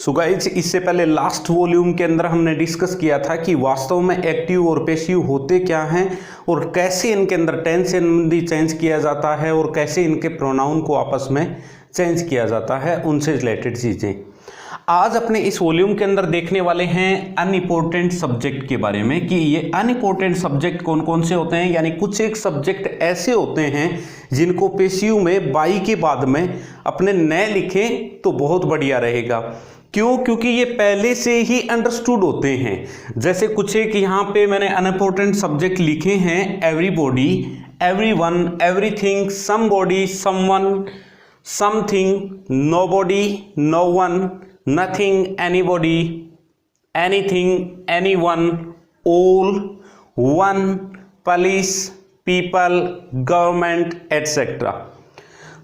So guys, इससे पहले last volume के अंदर हमने डिस्कस किया था कि वास्तव में एक्टिव और पैसिव होते क्या हैं और कैसे इनके अंदर टेंस संबंधी चेंज किया जाता है और कैसे इनके प्रोनाउन को आपस में चेंज किया जाता है, उनसे रिलेटेड चीज़ें आज अपने इस वॉल्यूम के अंदर देखने वाले हैं। अनइम्पोर्टेंट सब्जेक्ट के बारे में कि ये अनइम्पोर्टेंट सब्जेक्ट कौन कौन से होते हैं, यानी कुछ एक सब्जेक्ट ऐसे होते हैं जिनको पैसिव में बाई के बाद में अपने नए लिखें तो बहुत बढ़िया रहेगा। क्यों? क्योंकि ये पहले से ही अंडरस्टूड होते हैं। जैसे कुछ एक यहाँ पे मैंने अनइम्पोर्टेंट सब्जेक्ट लिखे हैं, everybody, everyone, everything, somebody, someone, something, nobody, no one, nothing, anybody, anything, anyone, all, one, police, people, government, etcetera.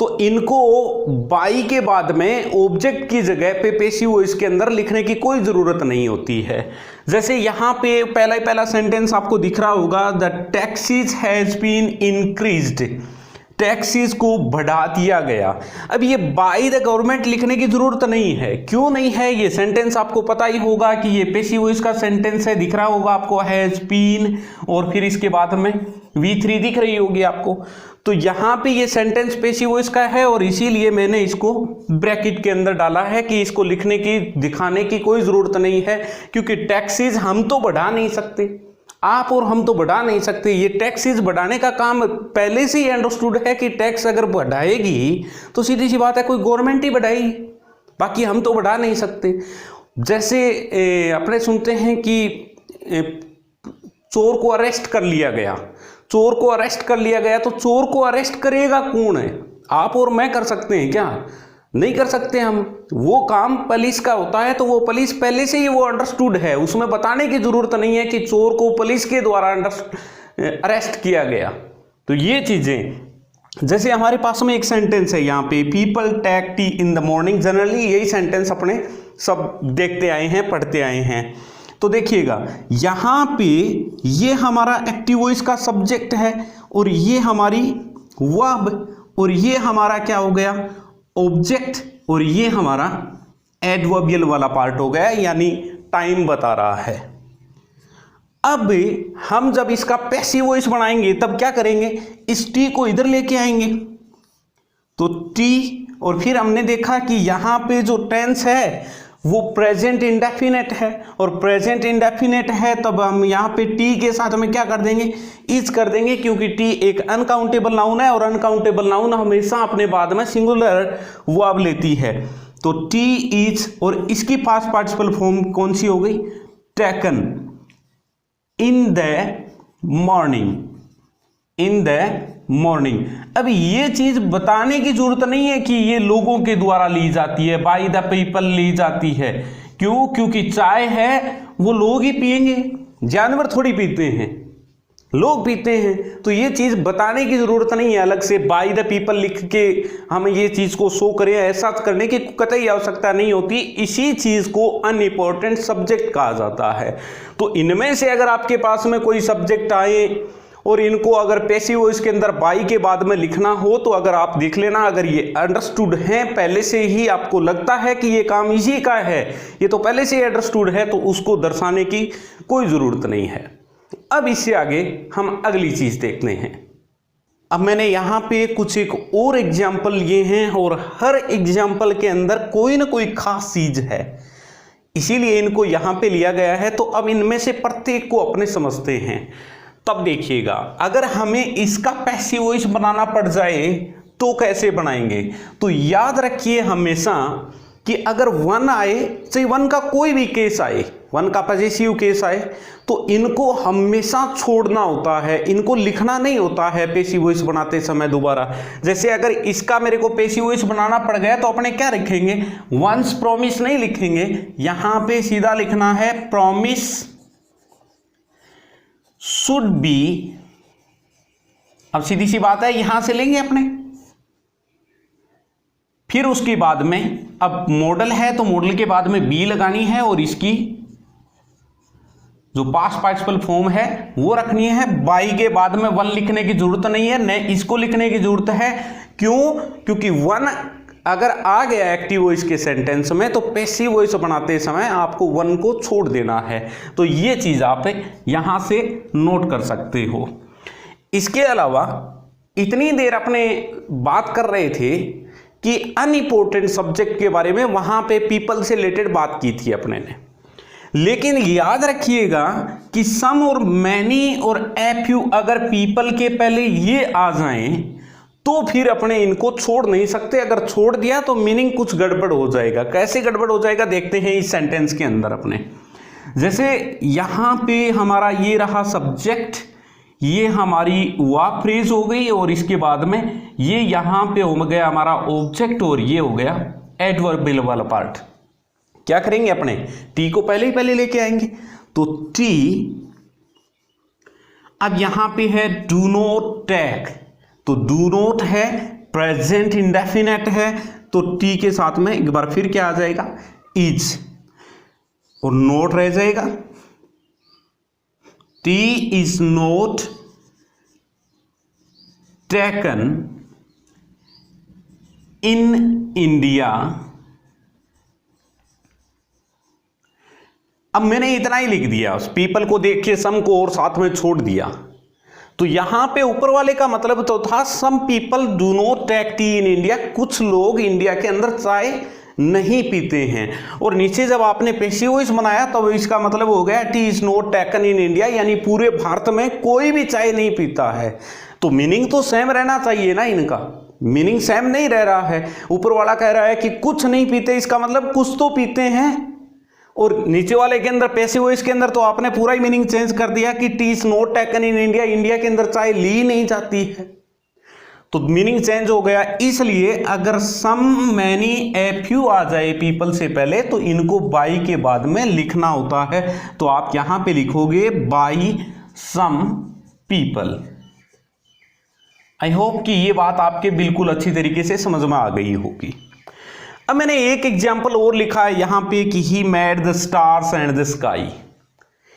तो इनको बाई के बाद में ऑब्जेक्ट की जगह पे पैसिव वॉइस के अंदर लिखने की कोई जरूरत नहीं होती है। जैसे यहां पे पहला सेंटेंस आपको दिख रहा होगा, the taxes has been increased, taxes को बढ़ा दिया गया। अब ये बाय द गवर्नमेंट लिखने की जरूरत नहीं है। क्यों नहीं है? ये सेंटेंस आपको पता ही होगा कि ये पैसिव वॉइस का सेंटेंस है, दिख रहा होगा आपको, हैज बीन और फिर इसके बाद में V3 दिख रही होगी आपको। तो यहां पे ये सेंटेंस पैसिव वॉइस का है और इसीलिए मैंने इसको ब्रैकेट के अंदर डाला है कि इसको लिखने की, दिखाने की कोई जरूरत नहीं है, क्योंकि टैक्सेस हम तो बढ़ा नहीं सकते, आप और हम तो बढ़ा नहीं सकते। ये टैक्सेस बढ़ाने का काम पहले से ही अंडरस्टूड है कि टैक्स अगर बढ़ाएगी तो सीधी सी बात है कोई गवर्नमेंट ही बढ़ाएगी, बाकी हम तो बढ़ा नहीं सकते। जैसे अपने सुनते हैं कि चोर को अरेस्ट कर लिया गया, चोर को अरेस्ट कर लिया गया, तो चोर को अरेस्ट करेगा कौन है? आप और मैं कर सकते हैं क्या? नहीं कर सकते हम। वो काम पुलिस का होता है, तो वो पुलिस पहले से ही वो अंडरस्टूड है, उसमें बताने की जरूरत नहीं है कि चोर को पुलिस के द्वारा अरेस्ट किया गया। तो ये चीजें, जैसे हमारे पास में एक सेंटेंस है यहाँ पे, people take tea in the morning. Generally यही सेंटेंस अपने सब देखते आए हैं, पढ़ते आए हैं। तो देखिएगा यहां पे ये हमारा एक्टिव वॉइस का सब्जेक्ट है और ये हमारी वर्ब और ये हमारा क्या हो गया, ऑब्जेक्ट, और ये हमारा एडवर्बियल वाला पार्ट हो गया, यानी टाइम बता रहा है। अब हम जब इसका पैसिव वॉइस बनाएंगे तब क्या करेंगे, इस टी को इधर लेके आएंगे, तो टी, और फिर हमने देखा कि यहां पे जो टेंस है वो प्रेजेंट इंडेफिनेट है, और प्रेजेंट इंडेफिनेट है तब हम यहाँ पे टी के साथ में क्या कर देंगे, इज कर देंगे, क्योंकि टी एक अनकाउंटेबल नाउन है और अनकाउंटेबल नाउन हमेशा अपने बाद में सिंगुलर वर्ब लेती है। तो टी इज, और इसकी पास्ट पार्टिसिपल फॉर्म कौन सी हो गई, taken, in the morning, in the morning. अब ये चीज बताने की जरूरत नहीं है कि ये लोगों के द्वारा ली जाती है, बाय द पीपल ली जाती है। क्यों? क्योंकि चाय है वो लोग ही पिएंगे, जानवर थोड़ी पीते हैं, लोग पीते हैं। तो ये चीज बताने की जरूरत नहीं है अलग से बाय द पीपल लिख के हम ये चीज को शो करें, ऐसा करने की कतई आवश्यकता नहीं होती। इसी चीज को अनइम्पोर्टेंट सब्जेक्ट कहा जाता है। तो इनमें से अगर आपके पास में कोई सब्जेक्ट आए और इनको अगर पैसिव वॉइस के अंदर बाई के बाद में लिखना हो, तो अगर आप देख लेना, अगर ये अंडरस्टूड है पहले से ही, आपको लगता है कि ये काम इसी का है, ये तो पहले से ही अंडरस्टूड है, तो उसको दर्शाने की कोई जरूरत नहीं है। अब इससे आगे हम अगली चीज देखते हैं। अब मैंने यहाँ पे कुछ एक और एग्जाम्पल लिए हैं और हर एग्जाम्पल के अंदर कोई ना कोई खास चीज है, इसीलिए इनको यहाँ पे लिया गया है। तो अब इनमें से प्रत्येक को अपने समझते हैं। तब देखिएगा, अगर हमें इसका पैसिव वॉइस बनाना पड़ जाए तो कैसे बनाएंगे। तो याद रखिए हमेशा कि अगर वन आए, चाहे वन का कोई भी केस आए, वन का पॉजेसिव केस आए, तो इनको हमेशा छोड़ना होता है, इनको लिखना नहीं होता है पैसिव वॉइस बनाते समय दोबारा। जैसे अगर इसका मेरे को पैसिव वॉइस बनाना पड़ गया तो अपने क्या लिखेंगे, वंस प्रॉमिस नहीं लिखेंगे, यहां पे सीधा लिखना है प्रॉमिस शुड बी। अब सीधी सी बात है, यहां से लेंगे अपने, फिर उसके बाद में अब मॉडल है तो मॉडल के बाद में बी लगानी है और इसकी जो पास्ट पार्टिसिपल फॉर्म है वो रखनी है। बाई के बाद में वन लिखने की जरूरत नहीं है, न इसको लिखने की जरूरत है। क्यों? क्योंकि वन अगर आ गया एक्टिव वॉइस के सेंटेंस में तो पैसिव वॉइस बनाते समय आपको वन को छोड़ देना है। तो ये चीज आप यहां से नोट कर सकते हो। इसके अलावा इतनी देर अपने बात कर रहे थे कि अनइम्पोर्टेंट सब्जेक्ट के बारे में, वहां पे पीपल से रिलेटेड बात की थी अपने ने, लेकिन याद रखिएगा कि सम और मैनी और ए फ्यू अगर पीपल के पहले ये आ जाएं तो फिर अपने इनको छोड़ नहीं सकते। अगर छोड़ दिया तो मीनिंग कुछ गड़बड़ हो जाएगा। कैसे गड़बड़ हो जाएगा देखते हैं इस सेंटेंस के अंदर अपने। जैसे यहां पे हमारा ये रहा सब्जेक्ट, ये हमारी वर्ब फ्रेज हो गई, और इसके बाद में ये यहां पे हो गया हमारा ऑब्जेक्ट, और ये हो गया एडवर्बियल वाला पार्ट। क्या करेंगे अपने, टी को पहले लेके आएंगे। तो टी, अब यहां पे है डू नॉट टेक, तो डू नॉट है, प्रेजेंट इंडेफिनेट है, तो टी के साथ में एक बार फिर क्या आ जाएगा, इज, और नोट रह जाएगा। T is not taken in India. अब मैंने इतना ही लिख दिया, उस पीपल को देख के सम को और साथ में छोड़ दिया। तो यहां पे ऊपर वाले का मतलब तो था some people do not take tea in India, कुछ लोग इंडिया के अंदर चाय नहीं पीते हैं। और नीचे जब आपने पैसिव वॉइस बनाया तब इसका मतलब हो गया T is not taken in India, यानी पूरे भारत में कोई भी चाय नहीं पीता है। तो मीनिंग तो सेम रहना चाहिए ना, इनका मीनिंग सेम नहीं रह रहा है। ऊपर वाला कह रहा है कि कुछ नहीं पीते, इसका मतलब कुछ तो पीते हैं, और नीचे वाले के अंदर पैसिव वॉइस के अंदर तो आपने पूरा ही मीनिंग चेंज कर दिया कि T is not taken in India, India के अंदर चाय ली नहीं जाती है। तो मीनिंग चेंज हो गया। इसलिए अगर सम मैनी ए फ्यू आ जाए पीपल से पहले तो इनको बाई के बाद में लिखना होता है। तो आप यहां पे लिखोगे by some people. I hope कि ये बात आपके बिल्कुल अच्छी तरीके से समझ में आ गई होगी। अब मैंने एक एग्जाम्पल और लिखा है यहां पे कि he made the stars and the sky.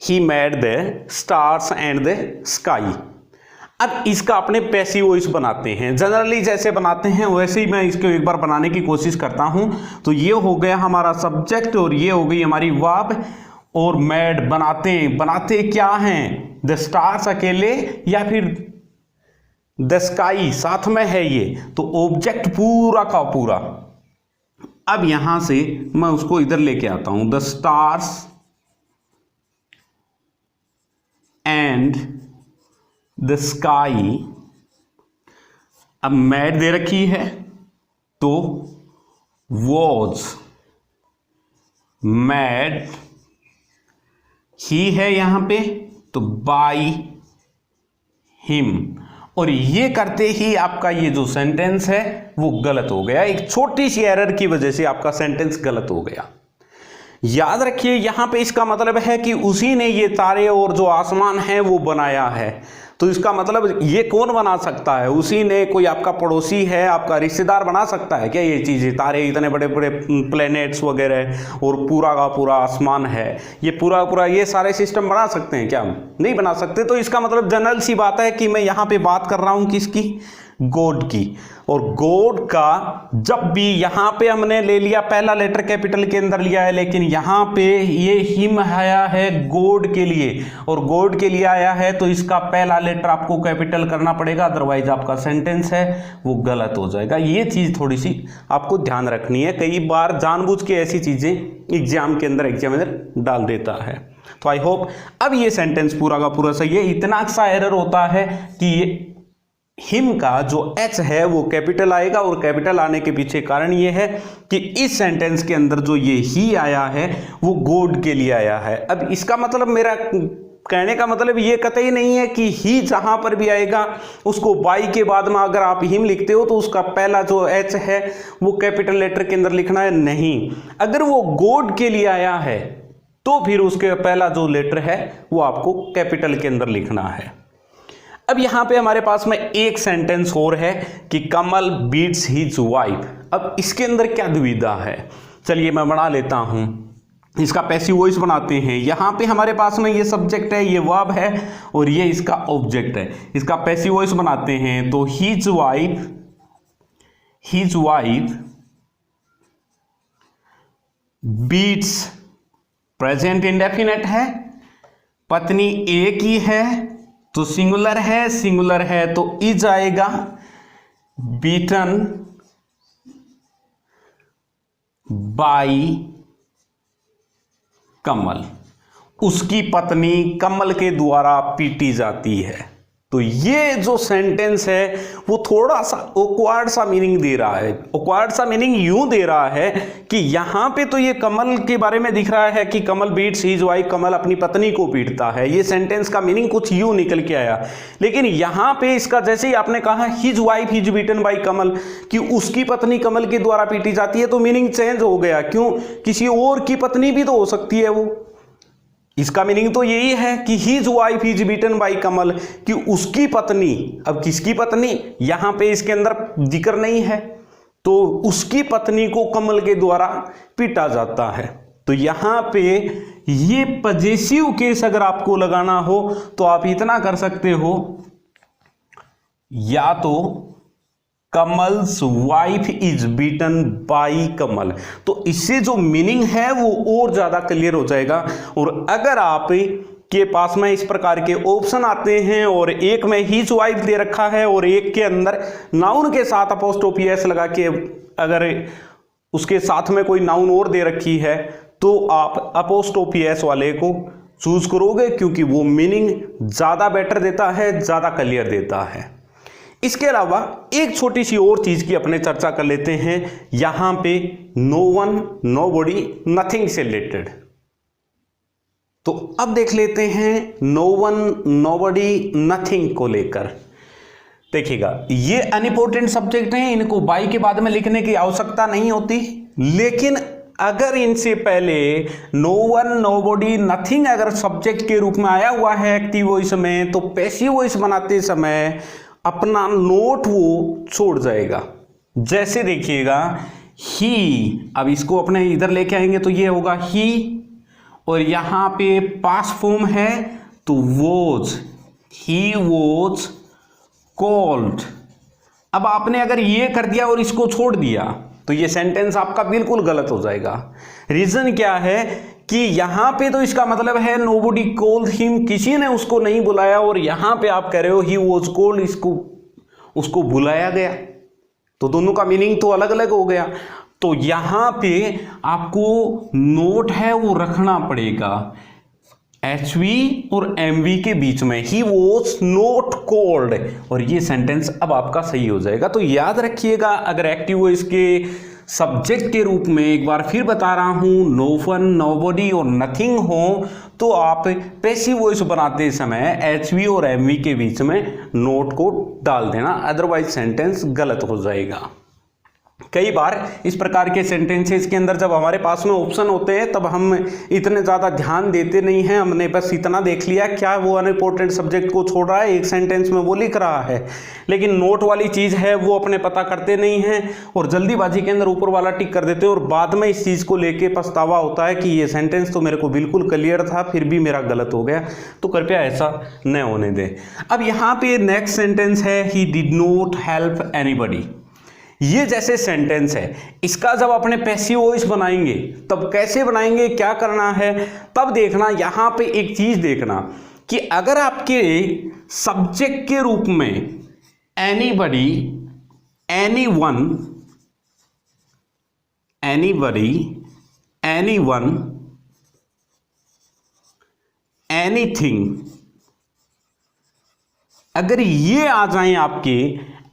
He made the stars and the sky. अब इसका अपने पैसिव वॉइस बनाते हैं। जनरली जैसे बनाते हैं वैसे ही मैं इसको एक बार बनाने की कोशिश करता हूं। तो ये हो गया हमारा सब्जेक्ट और ये हो गई हमारी वर्ब, और मेड बनाते क्या हैं, द स्टार्स अकेले या फिर द स्काई साथ में है ये, तो ऑब्जेक्ट पूरा का पूरा। अब यहां से मैं उसको इधर लेके आता हूं, the stars and the sky. अब मैड दे रखी है तो वॉज मैड, ही है यहां पे तो बाई हिम। और ये करते ही आपका ये जो सेंटेंस है वो गलत हो गया। एक छोटी सी एरर की वजह से आपका सेंटेंस गलत हो गया। याद रखिए यहां पे इसका मतलब है कि उसी ने ये तारे और जो आसमान है वो बनाया है। तो इसका मतलब ये कौन बना सकता है, उसी ने। कोई आपका पड़ोसी है, आपका रिश्तेदार बना सकता है क्या ये चीज़ें, तारे इतने बड़े बड़े प्लैनेट्स वगैरह और पूरा का पूरा आसमान है, ये पूरा ये सारे सिस्टम बना सकते हैं क्या? नहीं बना सकते। तो इसका मतलब जनरल सी बात है कि मैं यहाँ पे बात कर रहा हूँ किसकी, गॉड की। और गॉड का जब भी यहां पे हमने ले लिया पहला लेटर कैपिटल के अंदर लिया है, लेकिन यहां पे ये हिम आया है गॉड के लिए, और गॉड के लिए आया है तो इसका पहला लेटर आपको कैपिटल करना पड़ेगा, अदरवाइज आपका सेंटेंस है वो गलत हो जाएगा। ये चीज थोड़ी सी आपको ध्यान रखनी है। कई बार जानबूझ के ऐसी चीजें एग्जाम के अंदर एग्जामिनर डाल देता है। तो आई होप अब ये सेंटेंस पूरा का पूरा सही है। इतना सा एरर होता है कि ये हिम का जो एच है वो कैपिटल आएगा, और कैपिटल आने के पीछे कारण ये है कि इस सेंटेंस के अंदर जो ये ही आया है वो गॉड के लिए आया है। अब इसका मतलब, मेरा कहने का मतलब ये कतई नहीं है कि ही जहां पर भी आएगा उसको बाई के बाद में अगर आप हिम लिखते हो तो उसका पहला जो एच है वो कैपिटल लेटर के अंदर लिखना है, नहीं। अगर वो गॉड के लिए आया है तो फिर उसके पहला जो लेटर है वो आपको कैपिटल के अंदर लिखना है। अब यहां पे हमारे पास में एक सेंटेंस और है कि कमल बीट्स हिज वाइफ। अब इसके अंदर क्या दुविधा है, चलिए मैं बना लेता हूं। इसका पैसिव वॉइस बनाते हैं। यहां पे हमारे पास में ये सब्जेक्ट है, ये वर्ब है और ये इसका ऑब्जेक्ट है। इसका पैसिव वॉइस बनाते हैं तो his wife beats present indefinite है, पत्नी एक ही है तो सिंगुलर है तो इज आएगा, बीटन बाई कमल, उसकी पत्नी कमल के द्वारा पीटी जाती है। तो ये जो सेंटेंस है वो थोड़ा सा ऑकवर्ड सा मीनिंग दे रहा है। ऑकवर्ड सा मीनिंग यूं दे रहा है कि यहां पे तो ये कमल के बारे में दिख रहा है कि कमल बीट्स हिज वाइफ, कमल अपनी पत्नी को पीटता है। ये सेंटेंस का मीनिंग कुछ यूं निकल के आया, लेकिन यहां पे इसका जैसे ही आपने कहा his wife his beaten by Kamal, कि उसकी पत्नी कमल के द्वारा पीटी जाती है, तो मीनिंग चेंज हो गया। क्यों? किसी और की पत्नी भी तो हो सकती है वो। इसका मीनिंग तो यही है कि his wife is beaten by Kamal, कि उसकी पत्नी, अब किसकी पत्नी यहां पे इसके अंदर जिक्र नहीं है, तो उसकी पत्नी को कमल के द्वारा पीटा जाता है। तो यहां पे ये पजेसिव केस अगर आपको लगाना हो तो आप इतना कर सकते हो, या तो Kamal's wife is beaten by कमल, तो इससे जो मीनिंग है वो और ज्यादा क्लियर हो जाएगा। और अगर आप के पास में इस प्रकार के ऑप्शन आते हैं और एक में हिज वाइफ दे रखा है और एक के अंदर नाउन के साथ अपोस्ट्रोफी एस लगा के अगर उसके साथ में कोई नाउन और दे रखी है, तो आप अपोस्ट्रोफी एस वाले को चूज करोगे, क्योंकि वो मीनिंग ज्यादा बेटर देता है, ज्यादा क्लियर देता है। इसके अलावा एक छोटी सी और चीज की अपने चर्चा कर लेते हैं, यहां पे no one nobody nothing से रिलेटेड। तो अब देख लेते हैं no one nobody nothing को लेकर। देखिएगा, ये अनइम्पोर्टेंट सब्जेक्ट हैं, इनको बाई के बाद में लिखने की आवश्यकता नहीं होती, लेकिन अगर इनसे पहले no one nobody nothing अगर सब्जेक्ट के रूप में आया हुआ है एक्टिव वॉइस में, तो पैसिव वॉइस बनाते समय अपना नोट वो छोड़ जाएगा। जैसे देखिएगा ही, अब इसको अपने इधर लेके आएंगे तो ये होगा ही, और यहां पे पास्ट फॉर्म है तो वॉज, ही वॉज कॉल्ड। अब आपने अगर ये कर दिया और इसको छोड़ दिया तो ये सेंटेंस आपका बिल्कुल गलत हो जाएगा। रीजन क्या है कि यहां पे तो इसका मतलब है नोबडी कॉल्ड हिम, किसी ने उसको नहीं बुलाया, और यहां पे आप कह रहे हो ही वॉज कॉल्ड, उसको बुलाया गया, तो दोनों का मीनिंग तो अलग अलग हो गया। तो यहां पे आपको नोट है वो रखना पड़ेगा HV और MV के बीच में, ही वॉज नॉट कॉल्ड, और ये सेंटेंस अब आपका सही हो जाएगा। तो याद रखिएगा, अगर एक्टिव वॉइस के सब्जेक्ट के रूप में एक बार फिर बता रहा हूं नो वन नो बॉडी और नथिंग हो, तो आप पैसिव वॉइस बनाते समय HV और MV के बीच में नोट को डाल देना, अदरवाइज सेंटेंस गलत हो जाएगा। कई बार इस प्रकार के सेंटेंसेस के अंदर जब हमारे पास में ऑप्शन होते हैं तब हम इतने ज़्यादा ध्यान देते नहीं हैं, हमने बस इतना देख लिया क्या वो अनइम्पोर्टेंट सब्जेक्ट को छोड़ रहा है, एक सेंटेंस में वो लिख रहा है, लेकिन नोट वाली चीज़ है वो अपने पता करते नहीं हैं और जल्दीबाजी के अंदर ऊपर वाला टिक कर देते हैं, और बाद में इस चीज़ को लेके पछतावा होता है कि ये सेंटेंस तो मेरे को बिल्कुल क्लियर था फिर भी मेरा गलत हो गया। तो कृपया ऐसा न होने दें। अब यहाँ पे नेक्स्ट सेंटेंस है he did not help anybody. ये जैसे सेंटेंस है, इसका जब अपने पैसिव वॉइस बनाएंगे तब कैसे बनाएंगे, क्या करना है, तब देखना यहां पे एक चीज देखना कि अगर आपके सब्जेक्ट के रूप में anybody, anyone, anybody, anyone, anything, अगर ये आ जाएं आपके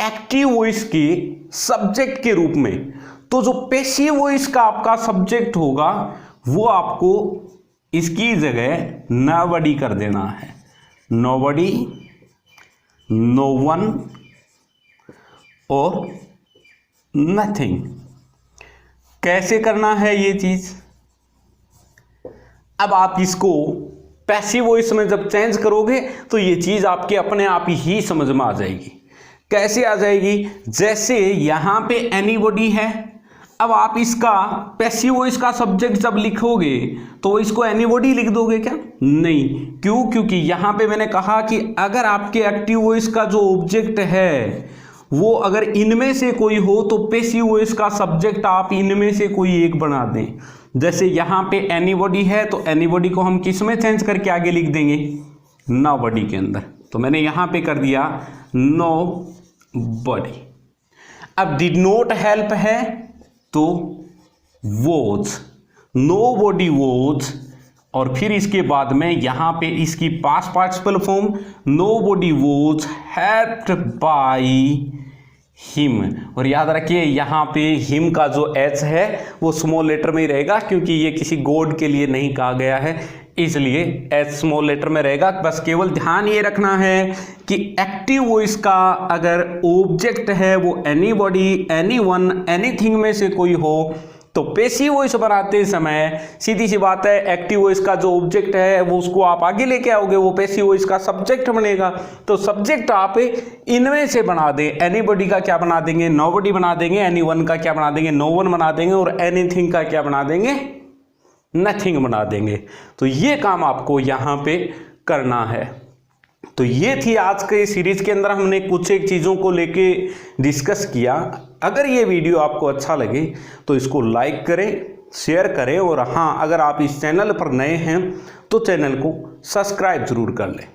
एक्टिव वॉइस के सब्जेक्ट के रूप में, तो जो पैसिव वॉइस का आपका सब्जेक्ट होगा वो आपको इसकी जगह नोबडी कर देना है। नोबडी, नो वन और नथिंग। कैसे करना है ये चीज, अब आप इसको पैसिव वॉइस में जब चेंज करोगे तो ये चीज आपके अपने आप ही समझ में आ जाएगी। कैसे आ जाएगी, जैसे यहां पे एनीबॉडी है, अब आप इसका पैसिव वॉइस का सब्जेक्ट जब लिखोगे तो इसको एनीबॉडी लिख दोगे क्या? नहीं। क्यों? क्योंकि यहां पे मैंने कहा कि अगर आपके एक्टिव वॉइस का जो ऑब्जेक्ट है वो अगर इनमें से कोई हो तो पैसिव वॉइस का सब्जेक्ट आप इनमें से कोई एक बना दें। जैसे यहाँ पे एनीबॉडी है तो एनीबॉडी को हम किस में चेंज करके आगे लिख देंगे, नोबॉडी के अंदर। तो मैंने यहाँ पे कर दिया नोबॉडी। अब डिड नॉट हेल्प है तो वॉज, नोबॉडी वॉज, और फिर इसके बाद में यहाँ पे इसकी past participle form nobody was helped by him. और याद रखिए यहाँ पे हिम का जो एच है वो स्मॉल लेटर में ही रहेगा, क्योंकि ये किसी गॉड के लिए नहीं कहा गया है, इसलिए एच स्मॉल लेटर में रहेगा। बस केवल ध्यान ये रखना है कि एक्टिव वॉइस का अगर ऑब्जेक्ट है वो एनीबॉडी, एनीवन, एनीथिंग में से कोई हो, तो पैसिव वॉइस बनाते समय सीधी सी बात है एक्टिव वॉइस का जो ऑब्जेक्ट है वो उसको आप आगे लेके आओगे, वो पैसिव वॉइस का सब्जेक्ट बनेगा। तो सब्जेक्ट आप इनमें से बना दें, एनीबॉडी का क्या बना देंगे, नोबॉडी बना देंगे, एनीवन का क्या बना देंगे, नो वन बना देंगे, और एनीथिंग का क्या बना देंगे, नथिंग बना देंगे। तो ये काम आपको यहाँ पे करना है। तो ये थी आज के सीरीज के अंदर हमने कुछ एक चीज़ों को लेके डिस्कस किया। अगर ये वीडियो आपको अच्छा लगे तो इसको लाइक करें, शेयर करें, और हाँ, अगर आप इस चैनल पर नए हैं तो चैनल को सब्सक्राइब जरूर कर लें।